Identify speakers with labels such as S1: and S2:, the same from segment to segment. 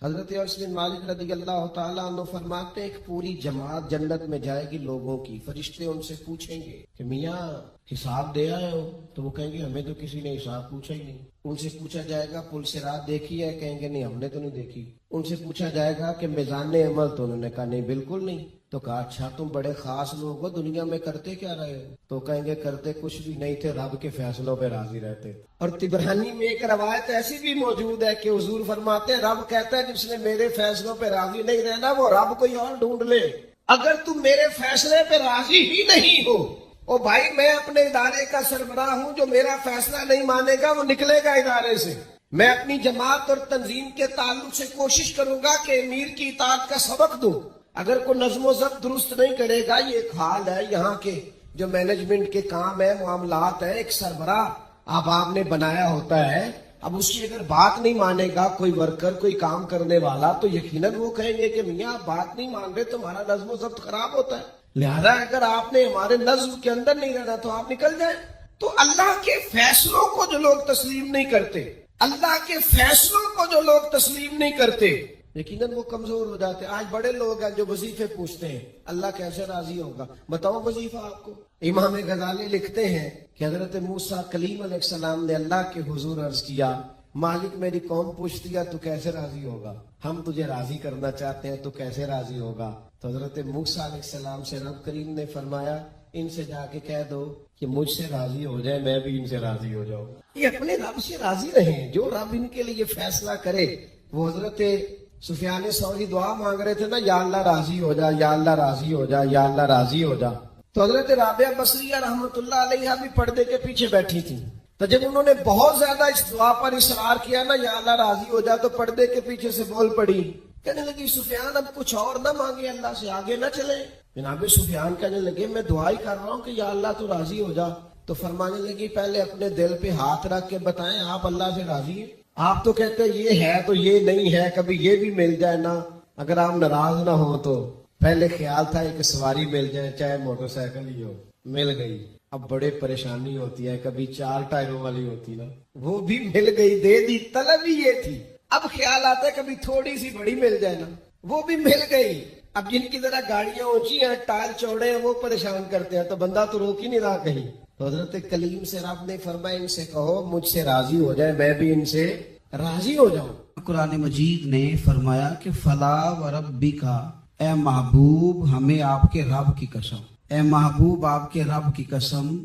S1: حضرت انس بن مالک رضی اللہ تعالیٰ عنہ فرماتے ہیں کہ پوری جماعت جنت میں جائے گی لوگوں کی، فرشتے ان سے پوچھیں گے کہ میاں حساب دے آئے ہو؟ تو وہ کہیں گے ہمیں تو کسی نے حساب پوچھا ہی نہیں۔ ان سے پوچھا جائے گا پل سے رات دیکھی ہے؟ کہیں گے نہیں ہم نے تو نہیں دیکھی۔ ان سے پوچھا جائے گا کہ میزان عمل؟ تو انہوں نے کہا نہیں بالکل نہیں۔ تو کہا اچھا تم بڑے خاص لوگ ہو، دنیا میں کرتے کیا رہے ہو؟ تو کہیں گے کرتے کچھ بھی نہیں تھے، رب کے فیصلوں پہ راضی رہتے۔ اور طبرانی میں ایک روایت ایسی بھی موجود ہے کہ حضور فرماتے ہیں رب کہتا ہے جس نے میرے فیصلوں پہ راضی نہیں رہنا وہ رب کوئی اور ڈھونڈ لے۔ اگر تم میرے فیصلے پہ راضی ہی نہیں ہو، او بھائی میں اپنے ادارے کا سربراہ ہوں، جو میرا فیصلہ نہیں مانے گا وہ نکلے گا ادارے سے۔ میں اپنی جماعت اور تنظیم کے تعلق سے کوشش کروں گا کہ امیر کی اطاعت کا سبق دوں۔ اگر کوئی نظم و ضبط درست نہیں کرے گا، یہ ایک حال ہے یہاں کے جو مینجمنٹ کے کام ہے، معاملات ہے، ایک سربراہ آپ نے بنایا ہوتا ہے، اب اس کی اگر بات نہیں مانے گا کوئی ورکر، کوئی کام کرنے والا، تو یقیناً وہ کہیں گے کہ میاں آپ بات نہیں مان رہے، تمہارا نظم و ضبط خراب ہوتا ہے، لہذا اگر آپ نے ہمارے نظم کے اندر نہیں رہنا تو آپ نکل جائیں۔ تو اللہ کے فیصلوں کو جو لوگ تسلیم نہیں کرتے، اللہ کے فیصلوں کو جو لوگ تسلیم نہیں کرتے، یقیناً وہ کمزور ہو جاتے ہیں۔ آج بڑے لوگ ہیں جو وظیفے پوچھتے ہیں اللہ کیسے راضی ہوگا، بتاؤ وظیفہ آپ کو۔ امام غزالی لکھتے ہیں کہ حضرت موسیٰ کلیم علیہ السلام نے اللہ کے حضور عرض کیا مالک میری قوم پوچھتی ہے تو کیسے راضی ہوگا، ہم تجھے راضی کرنا چاہتے ہیں تو کیسے راضی ہوگا؟ تو حضرت موسیٰ علیہ السلام سے رب کریم نے فرمایا ان سے جا کے کہہ دو کہ مجھ سے راضی ہو جائے، میں بھی ان سے راضی ہو جاؤں۔ یہ اپنے رب سے راضی رہیں، جو رب ان کے لیے فیصلہ کرے۔ وہ حضرت سفیان ثوری دعا مانگ رہے تھے نا، یا اللہ راضی ہو جا، یا اللہ راضی ہو جا، یا اللہ راضی ہو جا۔ تو حضرت رابعہ بصریہ رحمۃ اللہ علیہ بھی پردے کے پیچھے بیٹھی تھی، تو جب انہوں نے بہت زیادہ اس دعا پر اصرار کیا نا، یا اللہ راضی ہو جا، تو پردے کے پیچھے سے بول پڑی، کہنے لگی سفیان اب کچھ اور نہ مانگے، اللہ سے آگے نہ چلے۔ جناب سفیان کہنے لگے میں دعا ہی کر رہا ہوں کہ یا اللہ تو راضی ہو جا۔ تو فرمانے لگی پہلے اپنے دل پہ ہاتھ رکھ کے بتائیں آپ اللہ سے راضی ہیں؟ آپ تو کہتے ہیں یہ ہے تو یہ نہیں ہے، کبھی یہ بھی مل جائے نا، اگر آپ ناراض نہ ہو تو۔ پہلے خیال تھا ایک سواری مل جائے چاہے موٹر سائیکل ہی ہو، مل گئی، اب بڑے پریشانی ہوتی ہے، کبھی 4 ٹائروں والی ہوتی نا، وہ بھی مل گئی، دے دی، طلب ہی یہ تھی۔ اب خیال آتا ہے کبھی تھوڑی سی بڑی مل جائے نا، وہ بھی مل گئی۔ اب جن کی ذرا گاڑیاں اونچی ہیں، ٹائر چوڑے ہیں، وہ پریشان کرتے ہیں، تو بندہ تو روک ہی نہیں رہا کہیں۔ تو حضرت کلیم سے رب نے فرمایا ان سے کہو مجھ سے راضی ہو جائے، میں بھی ان سے راضی ہو جاؤں۔ قرآن مجید نے فرمایا کہ فلا وربک، اے محبوب ہمیں آپ کے رب کی قسم، اے محبوب آپ کے رب کی قسم،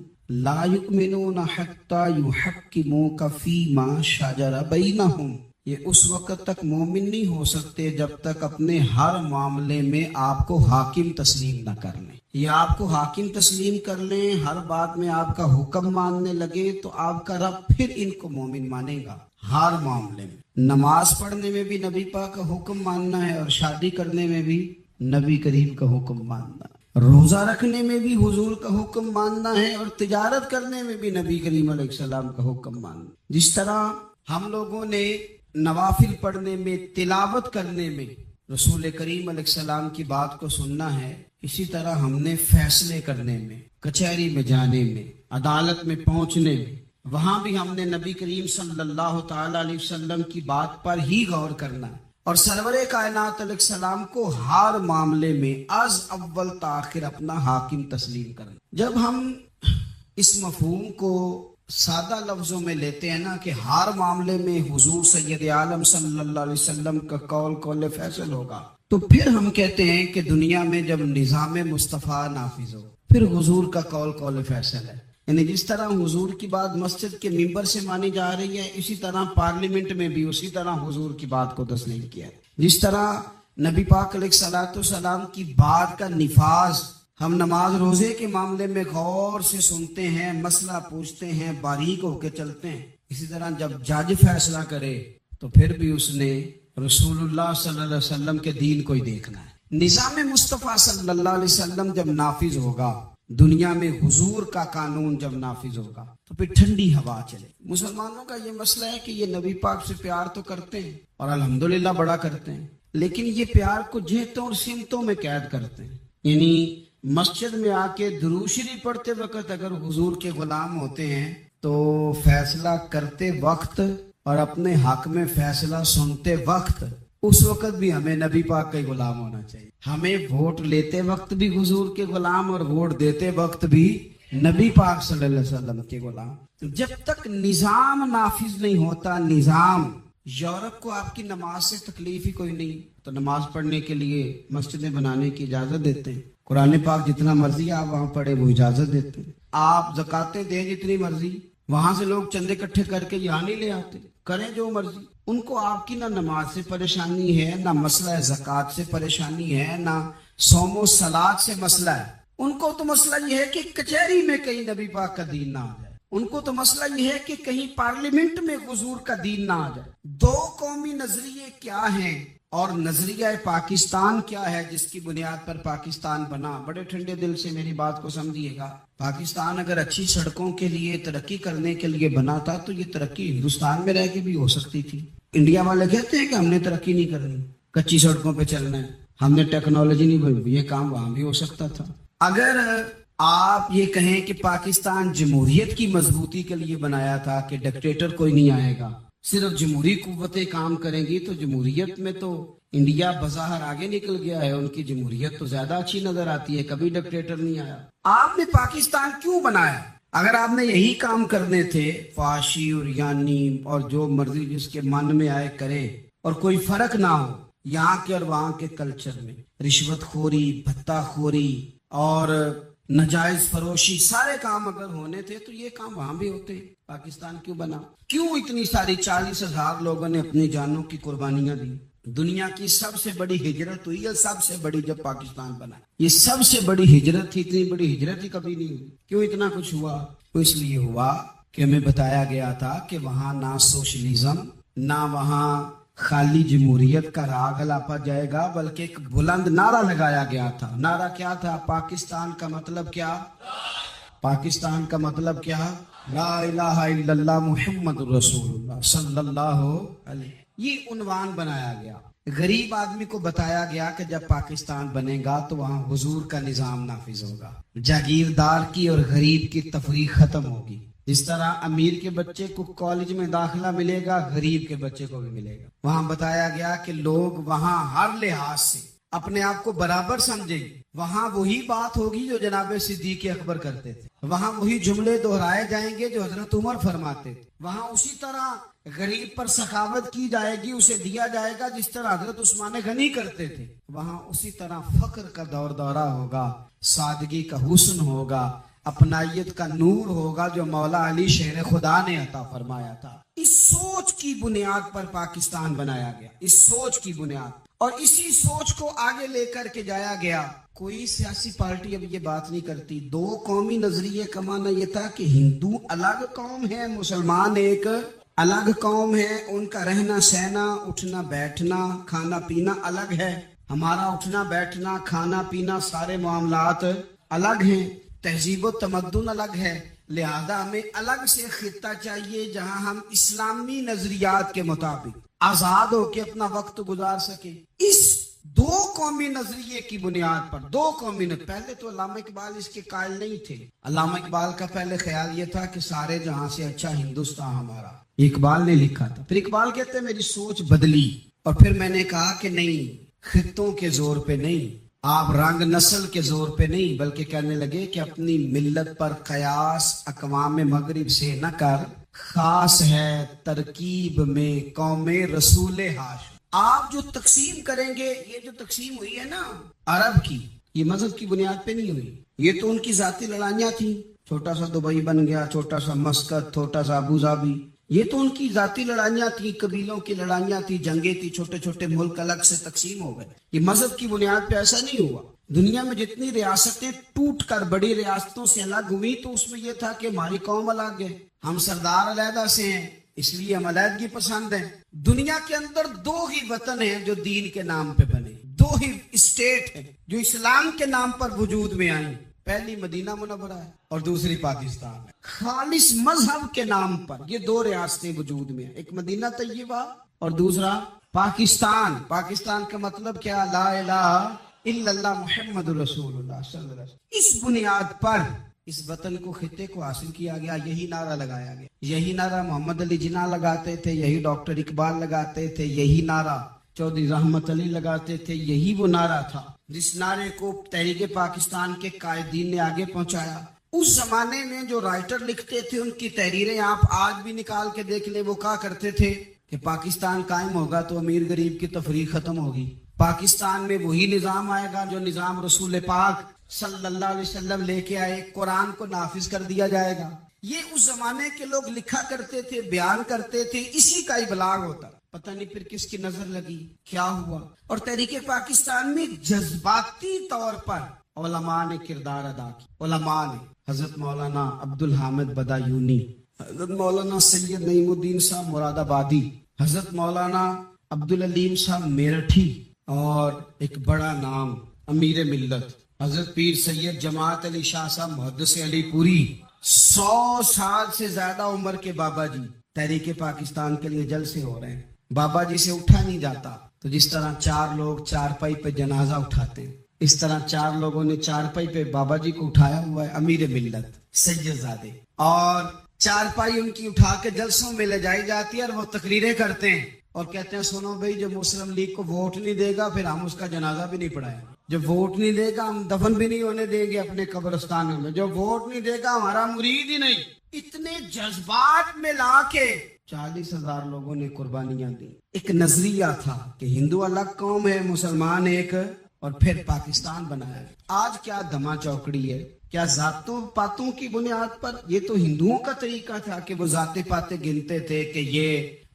S1: لا یؤمنون حتی یحکموک فیما شجر بینہم، یہ اس وقت تک مومن نہیں ہو سکتے جب تک اپنے ہر معاملے میں آپ کو حاکم تسلیم نہ کر لیں۔ یہ آپ کو حاکم تسلیم کر لیں، ہر بات میں آپ کا حکم ماننے لگے، تو آپ کا رب پھر ان کو مومن مانے گا۔ ہر معاملے میں، نماز پڑھنے میں بھی نبی پاک کا حکم ماننا ہے، اور شادی کرنے میں بھی نبی کریم کا حکم ماننا ہے، روزہ رکھنے میں بھی حضور کا حکم ماننا ہے، اور تجارت کرنے میں بھی نبی کریم علیہ السلام کا حکم ماننا۔ جس طرح ہم لوگوں نے نوافل پڑھنے میں، تلاوت کرنے میں رسول کریم علیہ السلام کی بات کو سننا ہے، اسی طرح ہم نے فیصلے کرنے میں، کچہری میں جانے میں، عدالت میں پہنچنے میں، وہاں بھی ہم نے نبی کریم صلی اللہ تعالی علیہ وسلم کی بات پر ہی غور کرنا ہے، اور سرور کائنات علیہ السلام کو ہر معاملے میں از اول تاخیر اپنا حاکم تسلیم کرنا۔ جب ہم اس مفہوم کو سادہ لفظوں میں لیتے ہیں نا کہ ہر معاملے میں حضور سید عالم صلی اللہ علیہ وسلم کا قول فیصل ہوگا، تو پھر ہم کہتے ہیں کہ دنیا میں جب نظام مصطفیٰ نافذ ہو پھر حضور کا قول فیصل ہے۔ یعنی جس طرح حضور کی بات مسجد کے ممبر سے مانی جا رہی ہے، اسی طرح پارلیمنٹ میں بھی اسی طرح حضور کی بات کو تسلیم کیا ہے۔ جس طرح نبی پاک علیہ الصلوۃ والسلام کی بات کا نفاذ ہم نماز روزے کے معاملے میں غور سے سنتے ہیں، مسئلہ پوچھتے ہیں، باریک ہو کے چلتے ہیں، اسی طرح جب جج فیصلہ کرے تو پھر بھی اس نے رسول اللہ صلی اللہ علیہ وسلم کے دین کو ہی دیکھنا ہے۔ نظام مصطفیٰ صلی اللہ علیہ وسلم جب نافذ ہوگا، دنیا میں حضور کا قانون جب نافذ ہوگا، تو پھر ٹھنڈی ہوا چلے۔ مسلمانوں کا یہ مسئلہ ہے کہ یہ نبی پاک سے پیار تو کرتے ہیں اور الحمدللہ بڑا کرتے ہیں، لیکن یہ پیار کو جہتوں اور سمتوں میں قید کرتے ہیں۔ یعنی مسجد میں آ کے درود شریف پڑھتے وقت اگر حضور کے غلام ہوتے ہیں تو فیصلہ کرتے وقت اور اپنے حق میں فیصلہ سنتے وقت
S2: उस वक्त भी हमें नबी पाक का गुलाम होना चाहिए। हमें वोट लेते वक्त भी हुजूर के गुलाम और वोट देते वक्त भी नबी पाक सल्लल्लाहु अलैहि वसल्लम के गुलाम। जब तक निजाम नाफिज नहीं होता, निजाम, यूरोप को आपकी नमाज से तकलीफ ही कोई नहीं, तो नमाज पढ़ने के लिए मस्जिदें बनाने की इजाजत देते हैं। कुरान पाक जितना मर्जी आप वहां पढ़े वो इजाजत देते हैं। आप ज़कातें दें जितनी मर्जी, वहां से लोग चंदे इकट्ठे करके यहाँ नहीं ले आते, करें जो मर्जी। उनको आपकी ना नमाज से परेशानी है, ना मसला ज़कात से परेशानी है, ना सोमो सलात से मसला है। उनको तो मसला ये है कि कचहरी में कहीं नबी पाक का दीन ना आ जाए। उनको तो मसला ये है कि कहीं पार्लियामेंट में हुजूर का दीन ना आ जाए। दो कौमी नजरिए क्या हैं और नजरिया पाकिस्तान क्या है जिसकी बुनियाद पर पाकिस्तान बना। बड़े ठंडे दिल से मेरी बात को समझिएगा। पाकिस्तान अगर अच्छी सड़कों के लिए, तरक्की करने के लिए बना था तो ये तरक्की हिंदुस्तान में रह के भी हो सकती थी। इंडिया वाले कहते हैं कि हमने तरक्की नहीं करनी, कच्ची सड़कों पे चलना है, हमने टेक्नोलॉजी नहीं बनी, ये काम वहां भी हो सकता था। अगर आप ये कहें कि पाकिस्तान जमहूरियत की मजबूती के लिए बनाया था कि डिक्टेटर कोई नहीं आएगा, सिर्फ जमहूरी कुव्वतें काम करेंगी, तो जमहूरियत में तो इंडिया बज़ाहिर आगे निकल गया है। उनकी जमहूरियत तो ज्यादा अच्छी नजर आती है, कभी डिक्टेटर नहीं आया। आपने पाकिस्तान क्यों बनाया? अगर आपने यही काम करने थे, फाशी और यानी और जो मर्जी जिसके मन में आए करे, और कोई फर्क ना हो यहाँ के और वहां के कल्चर में, रिश्वतखोरी, भत्ताखोरी और नजायज फरोशी, सारे काम अगर होने थे तो ये काम वहां भी होते। पाकिस्तान क्यों बना? क्यों इतनी सारी 40,000 लोगों ने अपनी जानों की कुर्बानियां दी? दुनिया की सबसे बड़ी हिजरत हुई है, सबसे बड़ी, जब पाकिस्तान बना। ये सबसे बड़ी हिजरत थी, इतनी बड़ी हिजरत ही कभी नहीं हुई। क्यों इतना कुछ हुआ? तो इसलिए हुआ कि हमें बताया गया था कि वहां ना सोशलिज्म, ना वहां खाली जमहूरियत का राग अलापा जाएगा, बल्कि एक बुलंद नारा लगाया गया था। नारा क्या था? पाकिस्तान का मतलब क्या? पाकिस्तान का मतलब क्या? ला इलाहा इल्लल्लाह मुहम्मदुर रसूलुल्लाह सल्लल्लाहु अलैहि। ये उन्वान बनाया गया। गरीब आदमी को बताया गया कि जब पाकिस्तान बनेगा तो वहां हुजूर का निजाम नाफिज होगा, जागीरदार की और गरीब की तफरीक खत्म होगी। जिस तरह अमीर के बच्चे को कॉलेज में दाखिला मिलेगा, गरीब के बच्चे को भी मिलेगा। वहां बताया गया कि लोग वहां हर लिहाज से अपने आप को बराबर समझेंगे। वहां वही बात होगी जो जनाब सिद्दीक अकबर करते थे, वहां वही जुमले दोहराए जाएंगे जो हजरत उमर फरमाते थे। वहां उसी तरह गरीब पर सखावत की जाएगी, उसे दिया जाएगा जिस तरह हजरत उस्मान गनी करते थे। वहां उसी तरह फक्र का दौर दौरा होगा, सादगी का हुस्न होगा, अपनायत का नूर होगा जो मौला अली शेर खुदा ने अता फरमाया था। इस सोच की बुनियाद पर पाकिस्तान बनाया गया, इस सोच की बुनियाद, और इसी सोच को आगे लेकर के जाया गया। कोई सियासी पार्टी अब ये बात नहीं करती। दो कौमी नजरिए का माना यह था कि हिंदू अलग कौम है, मुसलमान एक अलग कौम है, उनका रहना सहना, उठना बैठना, खाना पीना अलग है। हमारा उठना बैठना, खाना पीना, सारे मामलात अलग हैं, तहजीब व तमद्दुन अलग है। लिहाजा हमें अलग से खित्ता चाहिए जहां हम इस्लामी नजरियात के मुताबिक आजाद होकर अपना वक्त गुजार सके। इस दो कौमी नजरिए की बुनियाद पर, दो कौमी न, पहले तो अल्लामा इकबाल इसके कायल नहीं थे। अल्लामा इकबाल का पहले ख्याल ये था कि सारे जहां से अच्छा हिंदुस्तान हमारा, इकबाल ने लिखा था। फिर इकबाल कहते हैं मेरी सोच बदली और फिर मैंने कहा कि नहीं, खित्तों के जोर पे नहीं, आप रंग नस्ल के जोर पे नहीं, बल्कि कहने लगे कि अपनी मिल्लत पर कयास अकवाम मगरिब से न कर, खास है तरकीब में कौमे रसूल हाश। आप जो तकसीम करेंगे, ये जो तकसीम हुई है ना अरब की, ये मजहब की बुनियाद पे नहीं हुई। ये तो उनकी जाती लड़ाइयां थी। छोटा सा दुबई बन गया, छोटा सा मस्कत, छोटा सा अबू धाबी, ये तो उनकी जाती लड़ाइयां थी, कबीलों की लड़ाइयां थी, जंगे थी, छोटे छोटे मुल्क अलग से तकसीम हो गए। ये मजहब की बुनियाद पे ऐसा नहीं हुआ। दुनिया में जितनी रियासतें टूट कर बड़ी रियासतों से अलग हुई, तो उसमें यह था कि हमारी कौम अलग है, हम सरदार अलहदा से हैं, इसलिए हम अलहदगी पसंद है। दुनिया के अंदर दो ही वतन हैं जो दीन के नाम पे बने, दो ही स्टेट है जो इस्लाम के नाम पर वजूद में आई। पहली मदीना मुनव्वरा है और दूसरी पाकिस्तान है। खालिस मजहब के नाम पर ये दो रियासतें वजूद में है, एक मदीना तैयबा और दूसरा पाकिस्तान। पाकिस्तान का मतलब क्या? ला इलाहा इल्लल्लाह मुहम्मदुर रसूलुल्लाह सल्लल्लाहु अलैहि वसल्लम। इस बुनियाद पर इस वतन को, खित्ते को हासिल किया गया, यही नारा लगाया गया। यही नारा मोहम्मद अली जिन्ना लगाते थे, यही डॉक्टर इकबाल लगाते थे, यही नारा चौधरी रहमत अली लगाते थे। यही वो नारा था जिस नारे को तहरीक पाकिस्तान के कायदीन ने आगे पहुंचाया। उस जमाने में जो राइटर लिखते थे उनकी तहरीरें आप आज भी निकाल के देख ले, वो कहा करते थे कि पाकिस्तान कायम होगा तो अमीर गरीब की तफरीक खत्म होगी, पाकिस्तान में वही निजाम आएगा जो निजाम रसूल पाक सल्लल्लाहु अलैहि वसल्लम लेके आए, कुरान को नाफिज कर दिया जाएगा। ये उस जमाने के लोग लिखा करते थे, बयान करते थे, इसी का इबलाग होता। पता नहीं फिर किसकी नजर लगी, क्या हुआ, और तहरीक पाकिस्तान में जज्बाती तौर पर उलमा ने किरदार अदा किया। उलमा ने हजरत मौलाना अब्दुल हामिद बदायूनी, हजरत मौलाना सैयद नईमुद्दीन साहब मुरादाबादी, हजरत मौलाना अब्दुल अलीम साहब मेरठी, और एक बड़ा नाम अमीर मिल्लत हजरत पीर सैयद जमात अली शाह साहब मुहद्दिस अलीपुरी, 100 साल से ज्यादा उम्र के बाबा जी तहरीक पाकिस्तान के लिए जलसे हो रहे हैं। बाबा जी से उठा नहीं जाता, तो जिस तरह 4 लोग चारपाई पे जनाजा उठाते हैं, इस तरह 4 लोगों ने चारपाई पे बाबा जी को उठाया हुआ है, अमीर मिल्लत सैयदजादे, और चारपाई उनकी उठा के जलसों में ले जाई जाती है और वो तकरीरें करते हैं और कहते हैं सुनो भाई, जो मुस्लिम लीग को वोट नहीं देगा फिर हम उसका जनाजा भी नहीं पढ़ाएंगे, जो वोट नहीं देगा हम दफन भी नहीं होने देंगे अपने कब्रिस्तानों में, जो वोट नहीं देगा हमारा मुरीद ही नहीं। इतने जज्बात में लाके 40,000 लोगों ने कुर्बानियां दी। एक नजरिया था कि हिंदू अलग कौम है, मुसलमान एक, और फिर पाकिस्तान बनाया। आज क्या धमा चौकड़ी है, क्या जातों पातों की बुनियाद पर? ये तो हिंदुओं का तरीका था कि वो जाते पाते गिनते थे कि ये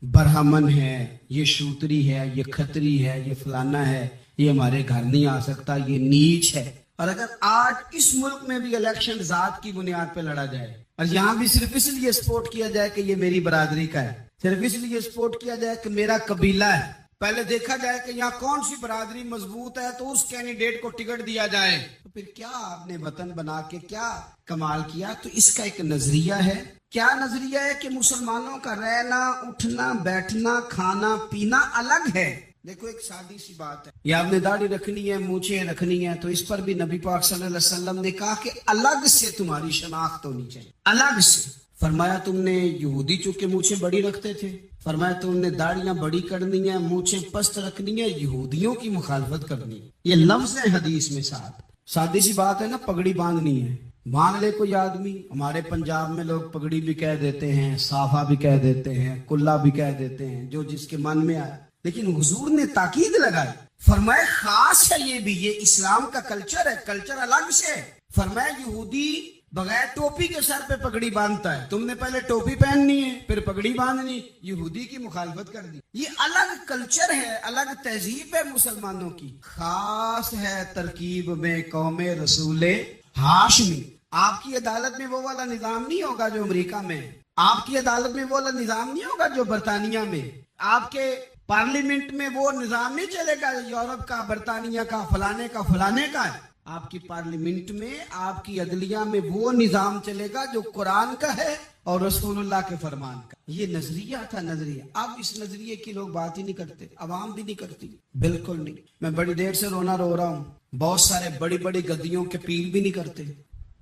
S2: ब्राह्मण है, ये शूद्री है, ये खत्री है, ये फलाना है, ये हमारे घर नहीं आ सकता, ये नीच है। और अगर आज इस मुल्क में भी इलेक्शन जात की बुनियाद पे लड़ा जाए और यहाँ भी सिर्फ इसलिए सपोर्ट किया जाए कि ये मेरी बरादरी का है, सिर्फ इसलिए सपोर्ट किया जाए कि मेरा कबीला है, पहले देखा जाए कि यहाँ कौन सी बरादरी मजबूत है तो उस कैंडिडेट को टिकट दिया जाए, तो फिर क्या आपने वतन बना के क्या कमाल किया? तो इसका एक नजरिया है। क्या नजरिया है कि मुसलमानों का रहना, उठना, बैठना, खाना पीना अलग है। देखो एक सादी सी बात है, ये आपने दाढ़ी रखनी है, मूछें रखनी है, तो इस पर भी नबी पाक सल्लल्लाहु अलैहि वसल्लम ने कहा कि अलग से तुम्हारी शनाख्त होनी चाहिए, अलग से। फरमाया तुमने यहूदी चूंकि मूछें बड़ी रखते थे, फरमाया तुमने दाढ़ियां बड़ी करनी है, मूछें पस्त रखनी है, यहूदियों की मुखालफत करनी है। ये लफ्ज है हदीस में साथ। सादी सी बात है ना, पगड़ी बांधनी है, बांध ले कोई आदमी। हमारे पंजाब में लोग पगड़ी भी कह देते हैं, साफा भी कह देते हैं, कुल्ला भी कह देते हैं, जो जिसके मन में आए। लेकिन हुजूर ने ताकीद लगाई, फरमाया खास है ये भी, ये इस्लाम का कल्चर है, कल्चर अलग से है। फरमाया यहूदी बगैर टोपी के सर पे पगड़ी बांधता है, तुमने पहले टोपी पहननी है फिर पगड़ी बांधनी, यहूदी की मुखालफत कर दी। ये अलग कल्चर है, अलग तहजीब है मुसलमानों की, खास है तरकीब में कौमे रसूले हाशमी। आपकी अदालत में वो वाला निजाम नहीं होगा जो अमेरिका में है, आपकी अदालत में वो वाला निजाम नहीं होगा जो बरतानिया में, आपके पार्लियामेंट में वो निजाम नहीं चलेगा यूरोप का, बरतानिया का, फलाने का, फलाने का। आपकी पार्लियामेंट में, आपकी अदलिया में वो निजाम चलेगा जो कुरान का है और रसूलुल्लाह के फरमान का। ये नजरिया था, नजरिया। अब इस नजरिए की लोग बात ही नहीं करते, अवाम भी नहीं करती, बिल्कुल नहीं। मैं बड़ी देर से रोना रो रहा हूँ, बहुत सारे बड़ी बड़ी गद्दियों के पीर भी नहीं करते।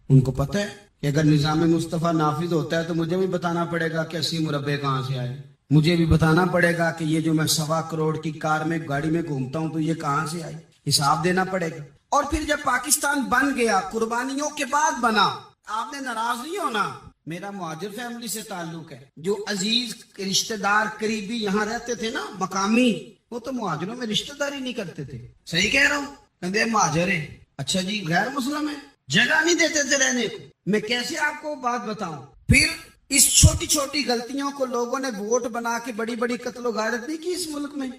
S2: उनको पता है कि अगर निजाम मुस्तफा नाफिज होता है तो मुझे भी बताना पड़ेगा कि 80 मुरब्बे कहाँ से आए, मुझे भी बताना पड़ेगा कि ये जो मैं 1.25 करोड़ की कार में गाड़ी में घूमता हूँ तो ये कहाँ से आई, हिसाब देना पड़ेगा। और फिर जब पाकिस्तान बन गया, कुर्बानियों के बाद बना, आपने नाराज नहीं होना। मेरा मुहाजिर फैमिली से ताल्लुक है, जो अजीज रिश्तेदार करीबी यहाँ रहते थे ना, मकामी, वो तो मुहाजिरों में रिश्तेदारी नहीं करते थे। सही कह रहा हूँ, कहते मुहाजिर है, अच्छा जी गैर मुस्लिम है, जगह नहीं देते थे रहने को। मैं कैसे आपको बात बताऊं। फिर इस छोटी छोटी गलतियों को लोगों ने वोट बना के बड़ी बड़ी कत्लो गारत नहीं की इस मुल्क में।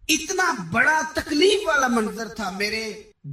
S2: इतना बड़ा तकलीफ वाला मंजर था। मेरे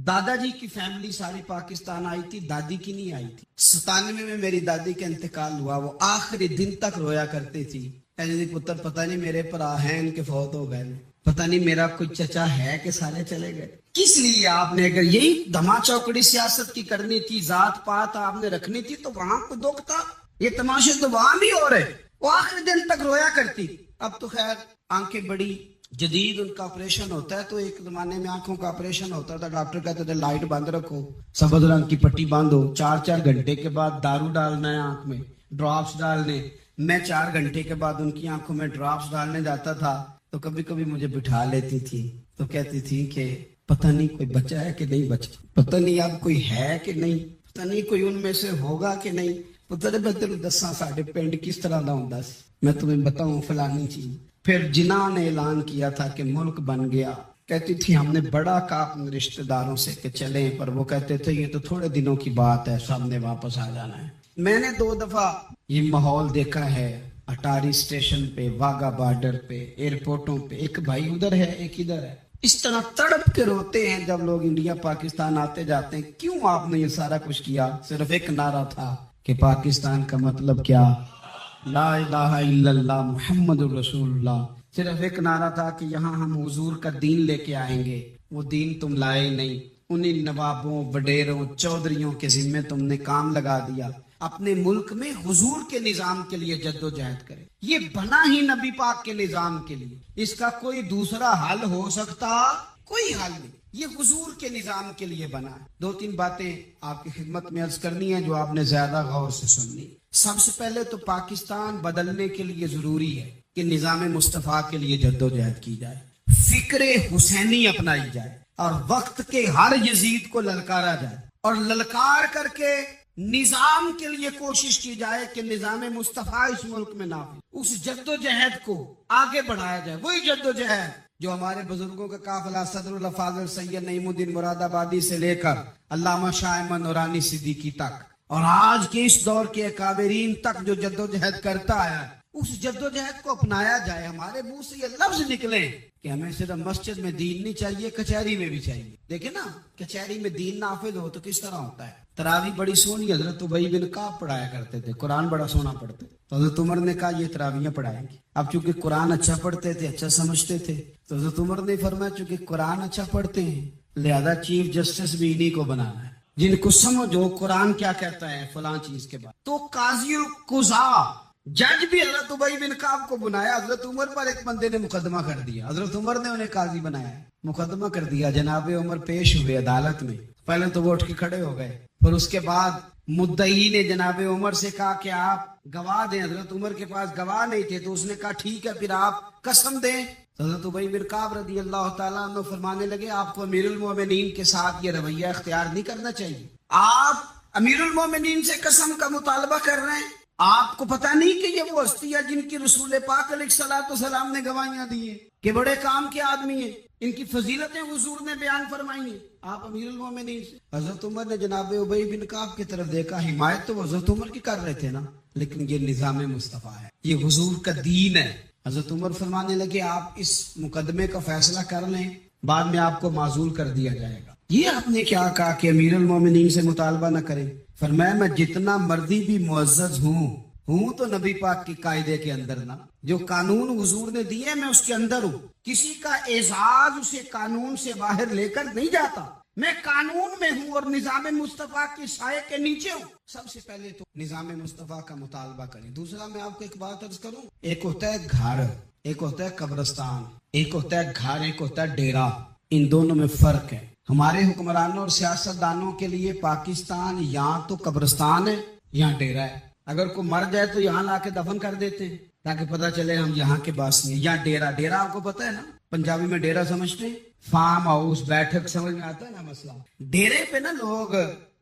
S2: दादाजी की फैमिली सारी पाकिस्तान आई थी, दादी की नहीं आई थी। 97 में मेरी दादी का इंतकाल हुआ, वो आखिरी दिन तक रोया करती थी, पुत्र पता नहीं मेरे भरा हैं इनके फौत हो गए, पता नहीं मेरा कोई चचा है कि सारे चले गए। किस लिए आपने, अगर यही धमा चौकड़ी सियासत की करनी थी, जात पात आपने रखनी थी, तो वहां को दुख था। ये तमाशे तो वहां भी हो रहे। वो आखिरी दिन तक रोया करती। अब तो खैर आंखें बड़ी जदीद, उनका ऑपरेशन होता है। तो एक जमाने में आंखों का ऑपरेशन होता था, डॉक्टर कहते थे लाइट बंद रखो, सफेद रंग की पट्टी बांधो, 4-4 घंटे के बाद दारू डालना है आंख में, ड्रॉप्स डालने। मैं 4 घंटे के बाद उनकी आंखों में ड्रॉप्स डालने जाता था तो कभी कभी मुझे बिठा लेती थी, तो कहती थी कि पता नहीं कोई बचा है कि नहीं बचा, पता नहीं अब कोई है कि नहीं, पता नहीं कोई उनमें से होगा कि नहीं, पता नहीं। मैं तेन दसा साडे पिंड किस तरह का हुंदा सी, मैं तुम्हें बताऊं फलानी चीज। फिर जिन्ना ने ऐलान किया था कि मुल्क बन गया, कहती थी हमने बड़ा कहा अपने रिश्तेदारों से कि चलें, पर वो कहते थे ये तो थोड़े दिनों की बात है, सबने वापस आ जाना है। मैंने 2 दफा ये माहौल देखा है, अटारी स्टेशन पे, वाघा बॉर्डर पे, एयरपोर्टों पे, एक भाई उधर है एक इधर है, इस तरह तड़प के रोते हैं जब लोग इंडिया पाकिस्तान आते जाते हैं। क्यों आपने ये सारा कुछ किया? सिर्फ एक नारा था कि पाकिस्तान का मतलब क्या, ला इलाहा इल्लल्लाह मुहम्मदुर रसूलुल्लाह। सिर्फ एक नारा था कि यहाँ हम हुजूर का दीन लेके आएंगे। वो दीन तुम लाए नहीं, उन्हीं नवाबों, वडेरों, चौधरियों के जिम्मे तुमने काम लगा दिया। अपने मुल्क में हुजूर के निजाम के लिए जद्दोजहद करें। ये बना ही नबी पाक के निजाम के लिए, इसका कोई दूसरा हल हो सकता? कोई हल नहीं, ये हुजूर के निजाम के लिए बना है। 2-3 बातें आपकी खिदमत में अर्ज करनी है जो आपने ज्यादा गौर से सुननी। सबसे पहले तो पाकिस्तान बदलने के लिए जरूरी है कि निजाम मुस्तफा के लिए जद्दोजहद की जाए, फिक्रे हुसैनी अपनाई जाए और वक्त के हर यजीद को ललकारा जाए और ललकार करके निजाम के लिए कोशिश की जाए कि निजाम मुस्तफा इस मुल्क में ना हो। उस जद्दोजहद को आगे बढ़ाया जाए। वही जद्दोजहद जो हमारे बुजुर्गों का काफिला सदरुल फाजिल सैयद नईमुद्दीन मुरादाबादी से लेकर अल्लामा शाह अहमद नूरानी सिद्दीकी तक और आज के इस दौर के अकाबरीन तक जो जद्दोजहद करता आया है, उस जद्दोजहद को अपनाया जाए। हमारे मुंह से ये लफ्ज निकले कि हमें सिर्फ मस्जिद में दीन नहीं चाहिए, कचहरी में भी चाहिए। देखे ना, कचहरी में दीन नाफिज हो तो किस तरह होता है। तरावी बड़ी सोनी हजरत उबई बिन काब पढ़ाया करते थे, कुरान बड़ा सोना पढ़ते, तो हजरत उमर ने कहा ये तरावियां पढ़ाएंगे। अब चूंकि कुरान अच्छा पढ़ते थे, अच्छा समझते थे, तो हजरत उमर ने फरमाया चूंकि कुरान अच्छा पढ़ते हैं लिहाजा चीफ जस्टिस भी इन्हीं को बनाना है, जिनको समझो कुरान क्या कहता है फलां चीज के बाद। तो काजी कुजा जज भी हजरत उबई बिन काब को बुलाया। हजरत उमर पर एक बंदे ने मुकदमा कर दिया, हजरत उमर ने उन्हें काजी बनाया, मुकदमा कर दिया। जनाब उमर पेश हुए अदालत में। पहले तो वो उठ के खड़े हो गए, पर उसके बाद मुद्दई ने जनाब उमर से कहा कि आप गवाह दें। हजरत उमर के पास गवाह नहीं थे, तो उसने कहा ठीक है फिर आप कसम दें। तो हजरत उबई बिन काब रदी अल्लाह तआला अन्हु फरमाने लगे आपको अमीरुल मोमिनीन के साथ ये रवैया इख्तियार नहीं करना चाहिए। आप अमीरुल मोमिनीन से कसम का मुतालबा कर रहे हैं, आपको पता नहीं कि ये वो हस्ती है जिनकी रसूल पाक अलैहिस्सलाम ने गवाहियां दी है कि बड़े काम के आदमी है, इनकी फजीलतें हुजूर ने बयान फरमाई है। आप अमीरुल मोमिनीन से। हजरत उमर ने जनाब उबई बिन काब की तरफ देखा, हिमायत तो हजरत उमर की कर रहे थे ना, लेकिन ये निजाम मुस्तफा है, ये हुजूर का दीन है। हजरत उमर फरमाने लगे आप इस मुकदमे का फैसला कर लें, बाद में आपको माजूल कर दिया जाएगा। ये आपने क्या कहा कि अमीरुल मोमिनीन से मुतालबा न करें? फरमाया मैं जितना मर्जी भी मुअज़्ज़ज़ हूँ तो नबी पाक की कायदे के अंदर ना, जो कानून हुजूर ने दिए मैं उसके अंदर हूँ। किसी का एजाज उसे कानून से बाहर लेकर नहीं जाता, मैं कानून में हूँ और निजाम मुस्तफा की साये के नीचे हूँ। सबसे पहले तो निजाम मुस्तफा का मुतालबा करें। दूसरा मैं आपको एक बात अर्ज करूँ, एक होता है घर, एक होता है कब्रिस्तान, एक होता है घर, एक होता है डेरा। इन दोनों में फर्क है। हमारे हुक्मरानों और सियासतदानों के लिए पाकिस्तान यहाँ तो कब्रिस्तान है, यहाँ डेरा है। अगर कोई मर जाए तो यहाँ लाके दफन कर देते हैं ताकि पता चले हम यहाँ के वासी हैं। यहाँ डेरा, डेरा आपको पता है ना, पंजाबी में डेरा समझते हैं, फार्म हाउस, बैठक, समझ में आता है ना मसला। डेरे पे ना लोग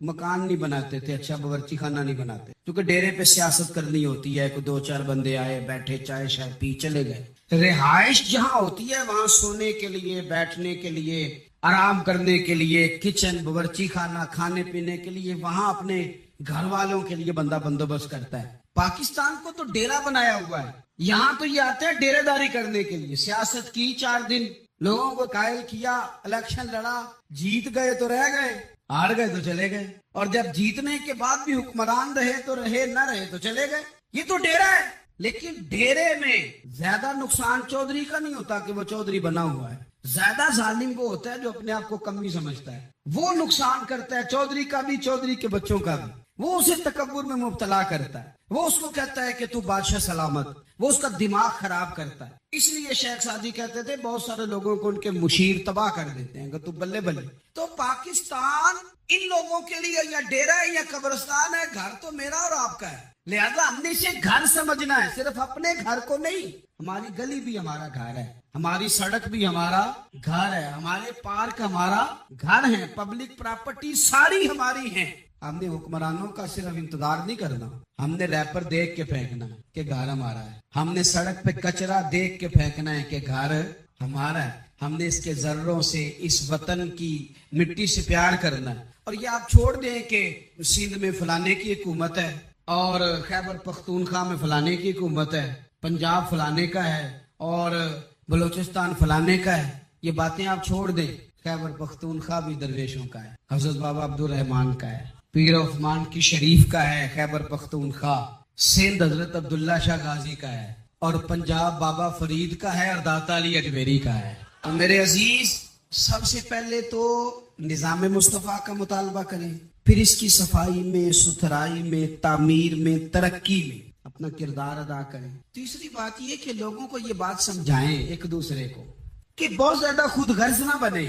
S2: मकान नहीं बनाते थे, अच्छा बावर्ची खाना नहीं बनाते, क्योंकि डेरे पे सियासत करनी होती है। कोई 2-4 बंदे आए, बैठे, चाय शाय पी, चले गए। रिहाइश जहाँ होती है वहां सोने के लिए, बैठने के लिए, आराम करने के लिए, किचन, बावर्ची खाना, खाने पीने के लिए, वहां अपने घर वालों के लिए बंदा बंदोबस्त करता है। पाकिस्तान को तो डेरा बनाया हुआ है। यहाँ तो ये आते हैं डेरेदारी करने के लिए। सियासत की 4 दिन, लोगों को कायल किया, इलेक्शन लड़ा, जीत गए तो रह गए, हार गए तो चले गए, और जब जीतने के बाद भी हुक्मरान रहे तो रहे, न रहे तो चले गए। ये तो डेरा है। लेकिन डेरे में ज्यादा नुकसान चौधरी का नहीं होता कि वो चौधरी बना हुआ है, ज्यादा जालिम वो होता है जो अपने आप को कमी समझता है, वो नुकसान करता है, चौधरी का भी, चौधरी के बच्चों का भी। वो उसे तकब्बुर में मुब्तला करता है, वो उसको कहता है कि तू बादशाह सलामत, वो उसका दिमाग खराब करता है। इसलिए शेख सादी कहते थे बहुत सारे लोगों को उनके मुशीर तबाह कर देते हैं, अगर तू बल्ले बल्ले। तो पाकिस्तान इन लोगों के लिए या डेरा है या कब्रिस्तान है, घर तो मेरा और आपका है, लिहाजा हमने इसे घर समझना है, सिर्फ अपने घर को नहीं। हमारी गली भी हमारा घर है, हमारी सड़क भी हमारा घर है, हमारे पार्क हमारा घर है, पब्लिक प्रॉपर्टी सारी हमारी है। हमने हुक्मरानों का सिर्फ इंतजार नहीं करना, हमने रैपर देख के फेंकना है कि घर हमारा है, हमने सड़क पे कचरा देख के फेंकना है कि घर हमारा है, हमने इसके जर्रों से, इस वतन की मिट्टी से प्यार करना है। और ये आप छोड़ दें कि सिंध में फलाने की हुकूमत है और खैबर पख्तूनख्वा में फलाने की हुकूमत है, पंजाब फलाने का है और बलूचिस्तान फलाने का है, ये बातें आप छोड़ दें। खैबर पख्तूनख्वा भी दरवेशों का है, हजरत बाबा अब्दुल रहमान का है, पीर उस्मान की शरीफ का है खैबर पख्तूनख्वा, सिंध हजरत अब्दुल्ला शाह गाजी का है और पंजाब बाबा फरीद का है और दाता अली अजमेरी का है। तो मेरे अजीज, सबसे पहले तो निजाम मुस्तफा का मुतालबा करें, फिर इसकी सफाई में, सुथराई में, तामीर में, तरक्की में अपना किरदार अदा करें। तीसरी बात यह कि लोगों को ये बात समझाएं एक दूसरे को कि बहुत ज्यादा खुद गर्ज ना बने,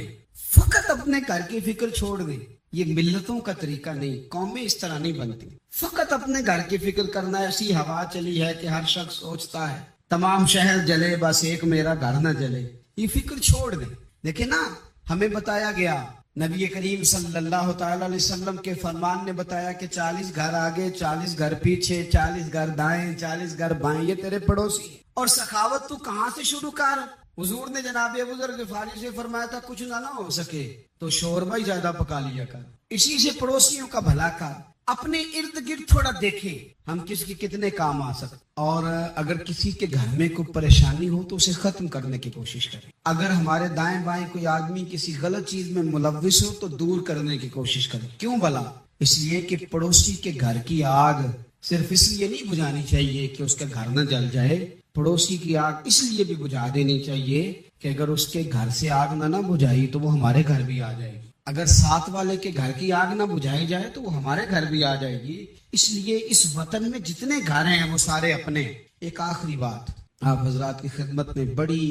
S2: फकत अपने घर की फिक्र छोड़ दें। ये मिल्लतों का तरीका नहीं, कौमें इस तरह नहीं बनती। फकत अपने घर की फिक्र करना, ऐसी हवा चली है कि हर शख्स सोचता है तमाम शहर जले बस एक मेरा घर न जले। ये फिक्र छोड़ दे। देखिए ना, हमें बताया गया, नबी करीम सल्लल्लाहु अलैहि वसल्लम के फरमान ने बताया कि 40 घर आगे, 40 घर पीछे, 40 घर दाएं, 40 घर बाएं, ये तेरे पड़ोसी। और सखावत तू कहाँ से शुरू कर? हुजूर ने जनाब अबू ज़र ग़िफ़ारी से फरमाया था, कुछ ना हो सके तो शोरबा ही ज्यादा पका लिया कर, इसी से पड़ोसियों का भला कर। अपने इर्द गिर्द थोड़ा देखें हम किसके कितने काम आ सकते, और अगर किसी के घर में कोई परेशानी हो तो उसे खत्म करने की कोशिश करें। अगर हमारे दाएं बाएं कोई आदमी किसी गलत चीज में मुलव्विस हो तो दूर करने की कोशिश करें। क्यों भला? इसलिए कि पड़ोसी के घर की आग सिर्फ इसलिए नहीं बुझानी चाहिए कि उसका घर न जल जाए, पड़ोसी की आग इसलिए भी बुझा देनी चाहिए कि अगर उसके घर से आग ना बुझाई तो वो हमारे घर भी आ जाएगी। अगर साथ वाले के घर की आग ना बुझाई जाए तो वो हमारे घर भी आ जाएगी। इसलिए इस वतन में जितने घर हैं वो सारे अपने। एक आखिरी बात आप हजरात की खिदमत में बड़ी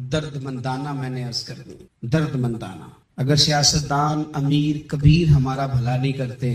S2: दर्दमंदाना मैंने अर्ज कर दी, दर्दमंदाना। अगर सियासतदान अमीर कबीर हमारा भला नहीं करते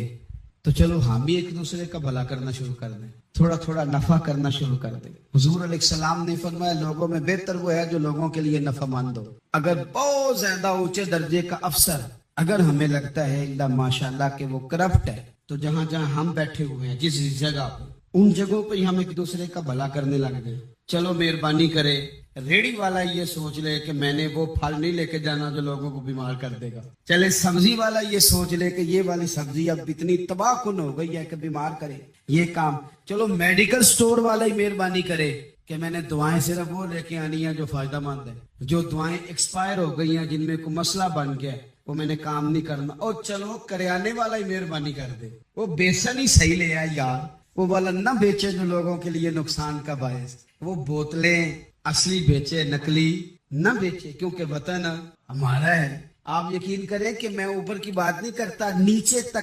S2: तो चलो हम भी एक दूसरे का भला करना शुरू कर दें, थोड़ा थोड़ा नफा करना शुरू कर दें। हुजूर अलैहिस्सलाम ने फरमाया, लोगों में बेहतर वो है जो लोगों के लिए नफामंद हो। अगर बहुत ज्यादा ऊंचे दर्जे का अफसर अगर हमें लगता है इल्ला माशाल्लाह कि वो करप्ट है, तो जहां जहां हम बैठे हुए हैं जिस जगह पे, उन जगहों पे हम एक दूसरे का भला करने लग गए। चलो मेहरबानी करे, रेडी वाला ये सोच ले कि मैंने वो फल नहीं लेके जाना जो लोगों को बीमार कर देगा। चले सब्जी वाला ये सोच ले कि ये वाली सब्जी अब इतनी तबाहकुन हो गई है कि बीमार करे, ये काम। चलो मेडिकल स्टोर वाला ही मेहरबानी करे कि मैंने दवाएं सिर्फ वो लेके आनी है जो फायदेमंद है, जो दवाएं एक्सपायर हो गई हैं, जिनमें कोई मसला बन गया वो मैंने काम नहीं करना। और चलो करियाने वाला ही मेहरबानी कर दे, वो बेसन ही सही ले आए यार, वो वाला ना बेचे जो लोगों के लिए नुकसान का बायस, वो बोतलें असली बेचे नकली न बेचे, क्योंकि वतन हमारा है। आप यकीन करें कि मैं ऊपर की बात नहीं करता,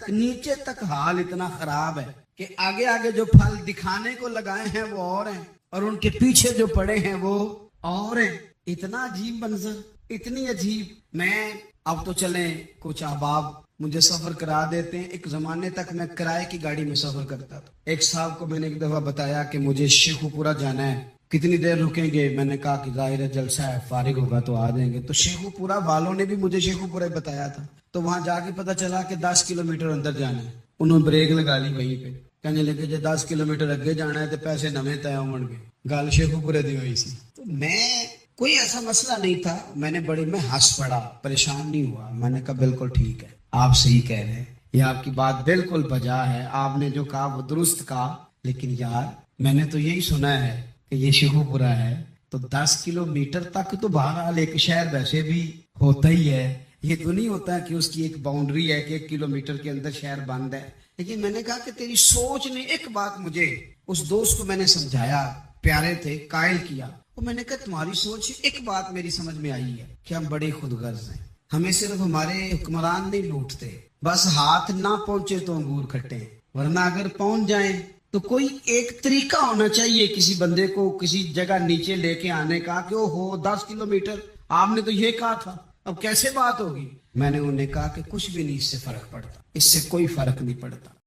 S2: नीचे तक हाल इतना खराब है कि आगे आगे जो फल दिखाने को लगाए हैं वो और हैं और उनके पीछे जो पड़े हैं वो और हैं। इतना अजीब मंजर, इतनी अजीब। मैं अब तो चले कुछ अहबाब मुझे सफर करा देते हैं। एक जमाने तक मैं किराए की गाड़ी में सफर करता था। एक साहब को मैंने एक दफा बताया कि मुझे शेखुपुरा जाना है, कितनी देर रुकेंगे? मैंने कहा कि जाहिर है जलसा है, फारिग होगा तो आ जाएंगे। तो शेखुपुरा वालों ने भी मुझे शेखुपुरा बताया था, तो वहां जाके पता चला कि 10 किलोमीटर अंदर जाना है। उन्होंने ब्रेक लगा ली वहीं पे, कहने लगे जो 10 किलोमीटर अगे जाना है तो पैसे नवे तय होंगे। गल शेखुपुरे दी हुई सी। तो मैं कोई ऐसा मसला नहीं था, मैं हंस पड़ा, परेशान नहीं हुआ। मैंने कहा बिल्कुल ठीक है, आप सही कह रहे हैं, ये आपकी बात बिल्कुल बजा है, आपने जो कहा वो दुरुस्त कहा। लेकिन यार मैंने तो यही सुना है कि ये शेखुपुरा है, तो 10 किलोमीटर तक तो बहरहाल एक शहर वैसे भी होता ही है। ये तो नहीं होता कि उसकी एक बाउंड्री है कि 1 किलोमीटर के अंदर शहर बंद है। लेकिन मैंने कहा कि तेरी सोच ने एक बात मुझे, उस दोस्त को मैंने समझाया, प्यारे थे, कायल किया। और मैंने कहा तुम्हारी सोच से एक बात मेरी समझ में आई है कि हम बड़े खुदगर्ज हैं। हमें सिर्फ हमारे हुक्मरान नहीं लूटते, बस हाथ ना पहुंचे तो अंगूर खट्टे, वरना अगर पहुंच जाए तो कोई एक तरीका होना चाहिए किसी बंदे को किसी जगह नीचे लेके आने का कि ओ हो 10 किलोमीटर आपने तो ये कहा था, अब कैसे बात होगी? میں نے انہیں کہا کہ کچھ بھی نہیں اس سے فرق پڑتا, اس سے کوئی فرق نہیں پڑتا.